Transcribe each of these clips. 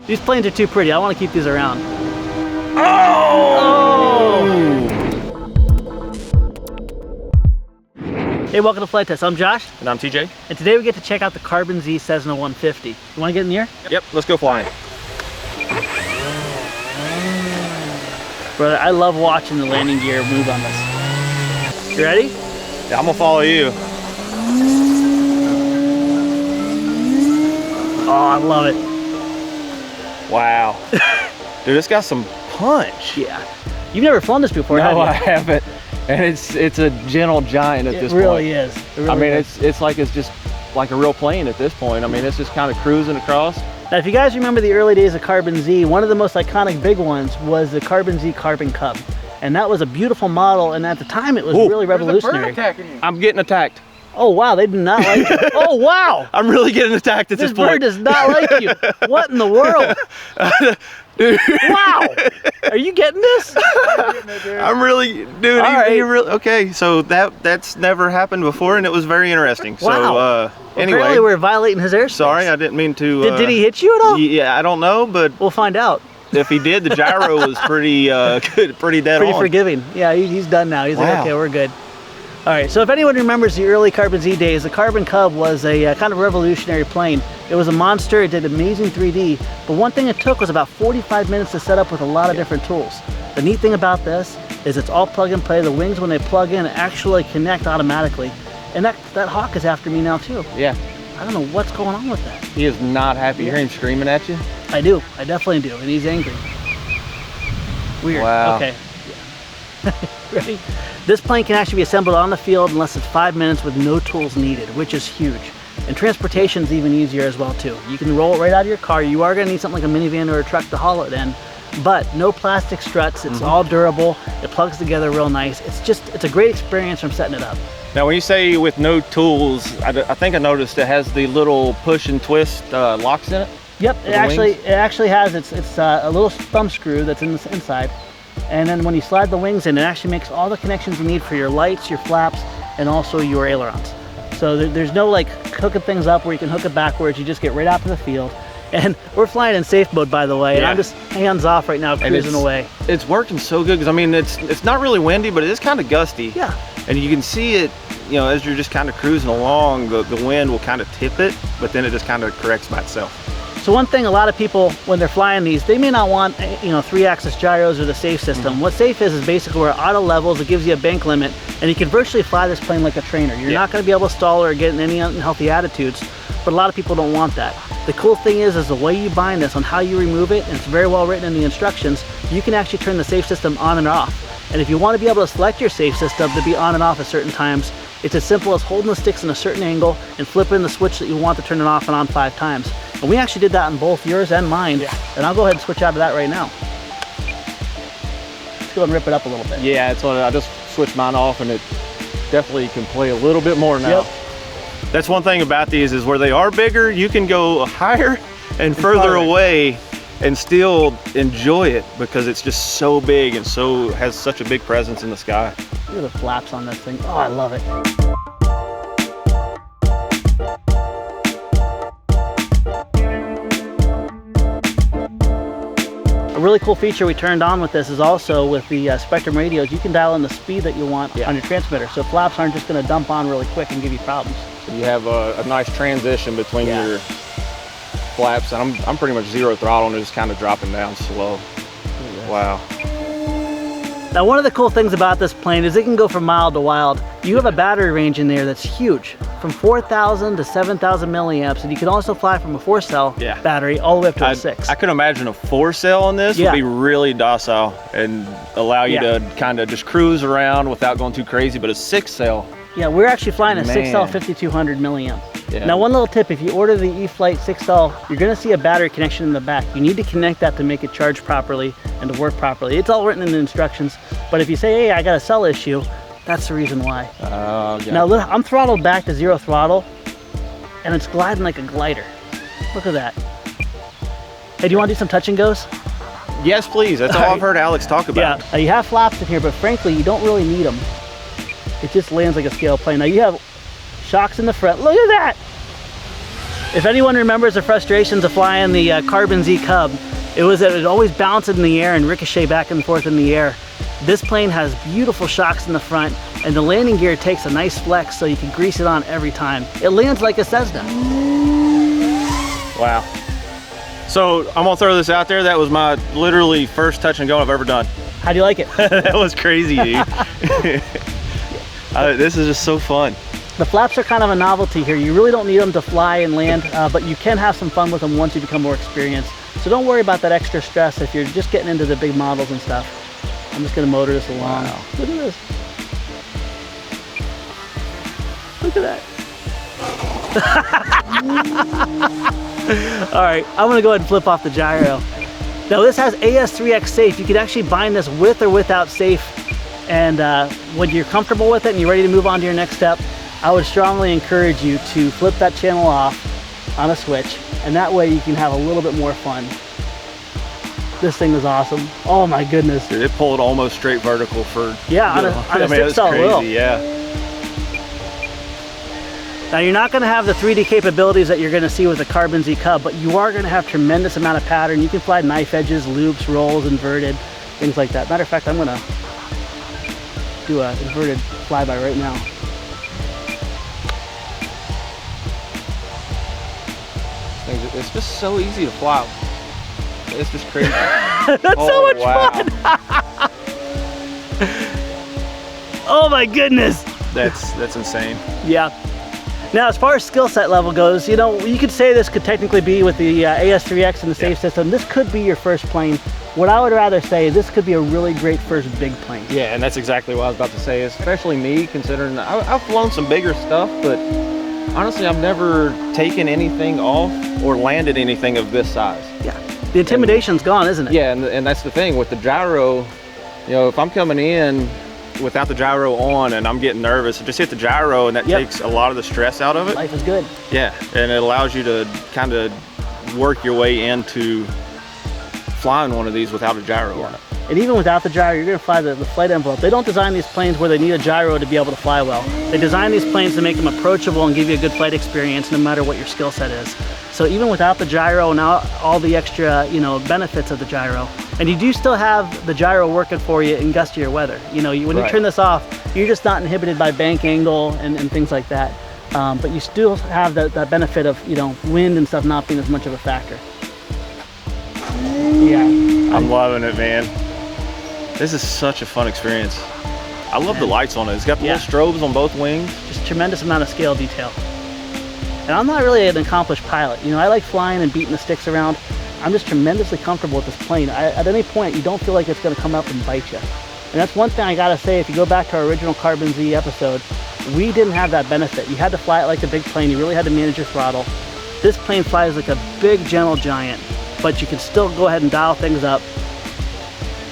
These planes are too pretty. I want to keep these around. Oh! Hey, welcome to Flight Test. I'm Josh. And I'm TJ. And today we get to check out the Carbon Z Cessna 150. You want to get in the air? Yep, let's go flying. Brother, I love watching the landing gear move on this. You ready? Yeah, I'm gonna follow you. Oh, I love it. Wow. Dude, this got some punch. Yeah. You've never flown this before, have No, you? I haven't. And it's a gentle giant at this point. It really is. It really I mean, is. it's like it's just like a real plane at this point. I mean, it's just kind of cruising across. Now, if you guys remember the early days of Carbon Z, one of the most iconic big ones was the Carbon Z Carbon Cub. And that was a beautiful model, and at the time it was really revolutionary. I'm getting attacked. Oh wow, they do not like you. Oh wow! I'm really getting attacked at this point. This bird does not like you. What in the world? Dude. Wow! Are you getting this? I'm really, dude. You really, okay, so that's never happened before, and it was very interesting. Wow. So anyway, apparently we're violating his airspace. Sorry, I didn't mean to. Did he hit you at all? Yeah, I don't know, but we'll find out. If he did, the gyro was pretty good, pretty dead on. Pretty forgiving. Yeah, he's done now. He's like, Wow. okay, we're good. All right, so if anyone remembers the early Carbon Z days, the Carbon Cub was a kind of revolutionary plane. It was a monster, it did amazing 3D, but one thing it took was about 45 minutes to set up with a lot of different tools. The neat thing about this is it's all plug and play. The wings, when they plug in, actually connect automatically. And that hawk is after me now too. Yeah. I don't know what's going on with that. He is not happy. You hear him screaming at you? I do, I definitely do, and he's angry. Weird. Wow. Okay. Yeah. Ready? This plane can actually be assembled on the field in less than 5 minutes with no tools needed, which is huge. And transportation's even easier as well too. You can roll it right out of your car. You are gonna need something like a minivan or a truck to haul it in, but no plastic struts. It's all durable. It plugs together real nice. It's a great experience from setting it up. Now, when you say with no tools, I think I noticed it has the little push and twist locks in it. Yep, it actually has, it's a little thumb screw that's inside. And then when you slide the wings in, it actually makes all the connections you need for your lights, your flaps, and also your ailerons. So there's no like hooking things up where you can hook it backwards. You just get right out to the field. And we're flying in safe mode, by the way, and I'm just hands off right now, cruising away. It's working so good because I mean it's not really windy, but it is kind of gusty. Yeah. And you can see it, you know, as you're just kind of cruising along, the wind will kind of tip it, but then it just kind of corrects by itself. So one thing, a lot of people, when they're flying these, they may not want, you know, 3-axis gyros or the safe system. What safe is basically where auto levels, it gives you a bank limit, and you can virtually fly this plane like a trainer. You're not going to be able to stall or get in any unhealthy attitudes, but a lot of people don't want that. The cool thing is the way you bind this, on how you remove it, and it's very well written in the instructions, you can actually turn the safe system on and off. And if you want to be able to select your safe system to be on and off at certain times, it's as simple as holding the sticks in a certain angle and flipping the switch that you want to turn it off and on 5 times. And we actually did that in both yours and mine. Yeah. And I'll go ahead and switch out of that right now. Let's go and rip it up a little bit. Yeah, it's I just switched mine off, and it definitely can play a little bit more now. Yep. That's one thing about these is where they are bigger, you can go higher and further away and still enjoy it because it's just so big and so has such a big presence in the sky. Look at the flaps on this thing. Oh, I love it. A really cool feature we turned on with this is also with the Spectrum radios, you can dial in the speed that you want on your transmitter, so flaps aren't just going to dump on really quick and give you problems. So you have a nice transition between your flaps, and I'm pretty much 0 throttle and it's kind of dropping down slow. Wow. Now, one of the cool things about this plane is it can go from mild to wild. You have a battery range in there that's huge, from 4,000 to 7,000 milliamps, and you can also fly from a 4-cell battery all the way up to a 6. I could imagine a 4-cell on this would be really docile and allow you to kind of just cruise around without going too crazy, but a 6-cell. Yeah, we're actually flying a 6-cell 5200 milliamp. Yeah. Now, one little tip, if you order the E-Flite 6-cell, you're gonna see a battery connection in the back. You need to connect that to make it charge properly and to work properly. It's all written in the instructions, but if you say, hey, I got a cell issue, that's the reason why. Now, look, I'm throttled back to 0 throttle, and it's gliding like a glider. Look at that. Hey, do you wanna do some touch and goes? Yes, please. That's all I've heard Alex talk about. Yeah, you have flaps in here, but frankly, you don't really need them. It just lands like a scale plane. Now, you have shocks in the front. Look at that! If anyone remembers the frustrations of flying the Carbon Z Cub, it was that it always bounced in the air and ricochet back and forth in the air. This plane has beautiful shocks in the front, and the landing gear takes a nice flex so you can grease it on every time. It lands like a Cessna. Wow. So I'm gonna throw this out there. That was my literally first touch and go I've ever done. How do you like it? That was crazy, dude. This is just so fun. The flaps are kind of a novelty here. You really don't need them to fly and land, but you can have some fun with them once you become more experienced. So don't worry about that extra stress if you're just getting into the big models and stuff. I'm just gonna motor this along. Wow. Look at this. Look at that. All right, I'm gonna go ahead and flip off the gyro. Now this has AS3X safe. You can actually bind this with or without safe. And when you're comfortable with it and you're ready to move on to your next step, I would strongly encourage you to flip that channel off on a switch, and that way you can have a little bit more fun. This thing is awesome. Oh my goodness. Dude, it pulled almost straight vertical for... Yeah, on a 6-stall wheel. Yeah. Now you're not gonna have the 3D capabilities that you're gonna see with the Carbon Z Cub, but you are gonna have tremendous amount of pattern. You can fly knife edges, loops, rolls, inverted, things like that. Matter of fact, I'm gonna do a inverted flyby right now. It's just so easy to fly. It's just crazy. That's so much fun. Oh my goodness. That's insane. Yeah. Now, as far as skill set level goes, you know, you could say this could technically be with the AS3X and the safe system. This could be your first plane. What I would rather say is this could be a really great first big plane. Yeah, and that's exactly what I was about to say, especially me, considering I've flown some bigger stuff, but honestly, I've never taken anything off or landed anything of this size. Yeah, the intimidation's gone, isn't it? Yeah, and that's the thing with the gyro. You know, if I'm coming in without the gyro on and I'm getting nervous, just hit the gyro and that takes a lot of the stress out of it. Life is good. Yeah, and it allows you to kind of work your way into flying one of these without a gyro on it. And even without the gyro, you're gonna fly the flight envelope. They don't design these planes where they need a gyro to be able to fly well. They design these planes to make them approachable and give you a good flight experience no matter what your skill set is. So even without the gyro and all the extra, you know, benefits of the gyro, and you do still have the gyro working for you in gustier weather. You know, when you turn this off, you're just not inhibited by bank angle and things like that. But you still have that benefit of, you know, wind and stuff not being as much of a factor. Yeah. I'm loving it, man. This is such a fun experience. I love the lights on it. It's got the little strobes on both wings. Just tremendous amount of scale detail. And I'm not really an accomplished pilot. You know, I like flying and beating the sticks around. I'm just tremendously comfortable with this plane. At any point, you don't feel like it's gonna come up and bite you. And that's one thing I gotta say, if you go back to our original Carbon Z episode, we didn't have that benefit. You had to fly it like a big plane. You really had to manage your throttle. This plane flies like a big, gentle giant, but you can still go ahead and dial things up.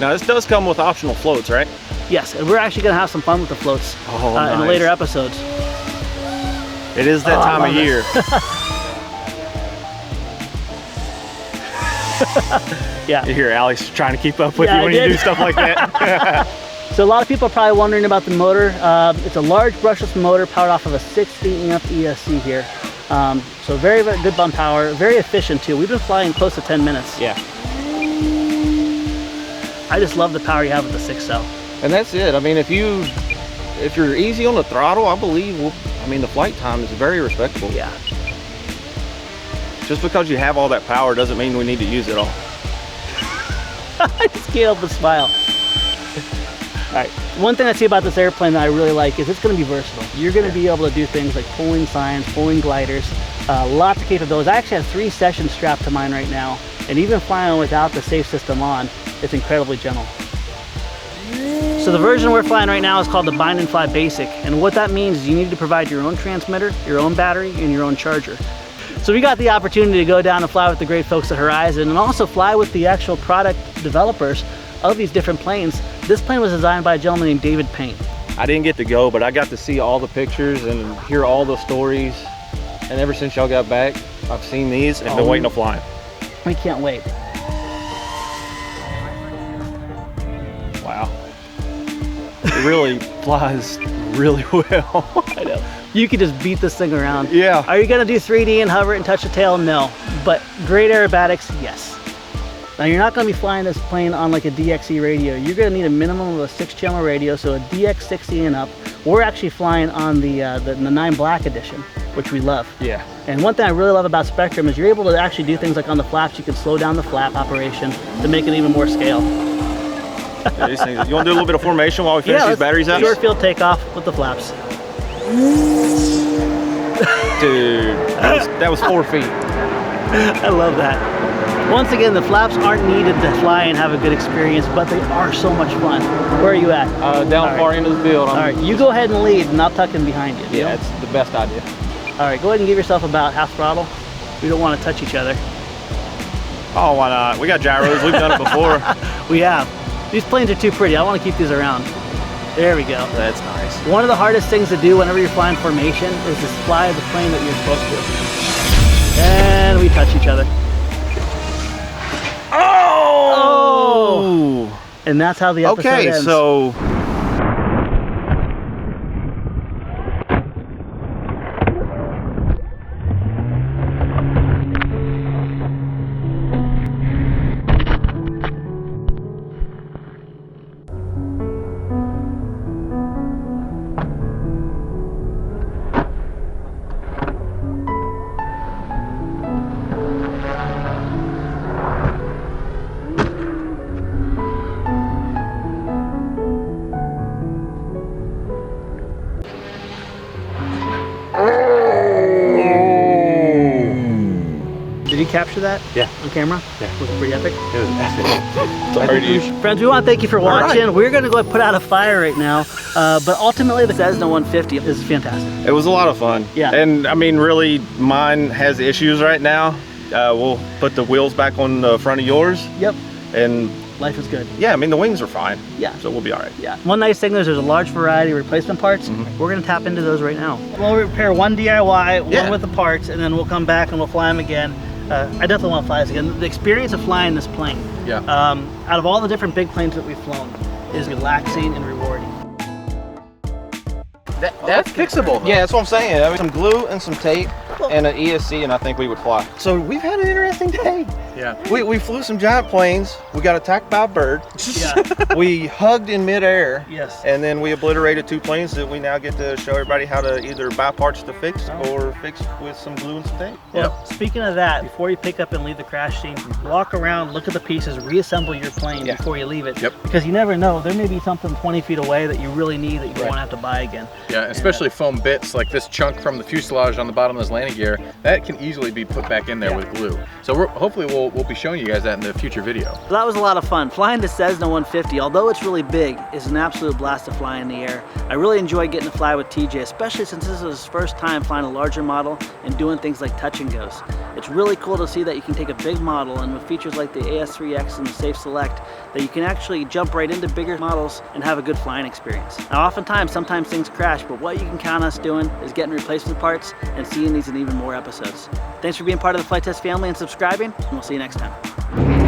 Now this does come with optional floats, right? Yes, and we're actually gonna have some fun with the floats in the later episodes. It is that time of year. Yeah. You hear Alex trying to keep up with you when you do stuff like that. So a lot of people are probably wondering about the motor. It's a large brushless motor powered off of a 60 amp ESC here. So very, very good bump power, very efficient too. We've been flying close to 10 minutes. Yeah. I just love the power you have with the 6-cell. And that's it. I mean, if you're easy on the throttle, I believe, the flight time is very respectable. Yeah. Just because you have all that power doesn't mean we need to use it all. I just can't help but smile. All right, one thing I see about this airplane that I really like is it's gonna be versatile. You're gonna be able to do things like pulling signs, pulling gliders, lots of capabilities. I actually have 3 sessions strapped to mine right now, and even flying without the safe system on, it's incredibly gentle. So the version we're flying right now is called the Bind and Fly Basic, and what that means is you need to provide your own transmitter, your own battery, and your own charger. So we got the opportunity to go down and fly with the great folks at Horizon and also fly with the actual product developers of these different planes. This plane was designed by a gentleman named David Payne. I didn't get to go, but I got to see all the pictures and hear all the stories. And ever since y'all got back, I've seen these and been waiting to fly them. We can't wait. Wow. It really flies really well. I know. You could just beat this thing around. Yeah. Are you gonna do 3D and hover it and touch the tail? No. But great aerobatics, yes. Now you're not gonna be flying this plane on like a DXE radio. You're gonna need a minimum of a 6-channel radio, so a DX60 and up. We're actually flying on the 9 Black edition, which we love. Yeah. And one thing I really love about Spectrum is you're able to actually do things like on the flaps, you can slow down the flap operation to make it even more scale. Yeah, these things, you want to do a little bit of formation while we finish these batteries out? Short field takeoff with the flaps. Dude, that was 4 feet. I love that. Once again, the flaps aren't needed to fly and have a good experience, but they are so much fun. Where are you at? Down far into the field. All right, you go ahead and lead, and I'll tuck in behind you. Yeah, it's the best idea. All right, go ahead and give yourself about half throttle. We don't want to touch each other. Oh, why not? We got gyros. We've done it before. We have. These planes are too pretty. I want to keep these around. There we go. That's nice. One of the hardest things to do whenever you're flying formation is to fly the plane that you're supposed to. And we touch each other. Oh! And that's how the episode ends. Okay, so Did you capture that? Yeah. On camera? Yeah. Was it pretty epic? It was epic. Friends, we want to thank you for watching. right. We're going to go put out a fire right now, but ultimately the Cessna 150 is fantastic. it was a lot of fun. Yeah. And I mean, really, mine has issues right now. We'll put the wheels back on the front of yours. Yep. And Life is good. yeah, I mean, the wings are fine. Yeah. So we'll be all right. Yeah. One nice thing is there's a large variety of replacement parts. We're going to tap into those right now. We'll repair one DIY, one Yeah. with the parts, and then we'll come back and we'll fly them again. I definitely want to fly this again. The experience of flying this plane, Yeah. out of all the different big planes that we've flown, is relaxing and rewarding. That's fixable. Yeah, that's what I'm saying. I mean, some glue and some tape and an ESC, and I think we would fly. So we've had an interesting day. Yeah. We flew some giant planes. We got attacked by a bird. Yeah. We hugged in midair. Yes. And then we obliterated 2 planes that we now get to show everybody how to either buy parts to fix or fix with some glue and some tape. Well, speaking of that, before you pick up and leave the crash scene, walk around, look at the pieces, reassemble your plane before you leave it. Yep. Because you never know, there may be something 20 feet away that you really need that you don't want to have to buy again. Yeah, especially foam bits like this chunk from the fuselage on the bottom of this landing gear, that can easily be put back in there with glue. So hopefully we'll be showing you guys that in the future video. So that was a lot of fun. Flying the Cessna 150, although it's really big, is an absolute blast to fly in the air. I really enjoy getting to fly with TJ, especially since this is his first time flying a larger model and doing things like touch and goes. It's really cool to see that you can take a big model and with features like the AS3X and the Safe Select, that you can actually jump right into bigger models and have a good flying experience. Now sometimes things crash, but what you can count on us doing is getting replacement parts and seeing these in even more episodes. Thanks for being part of the Flight Test family and subscribing, and we'll see you next time.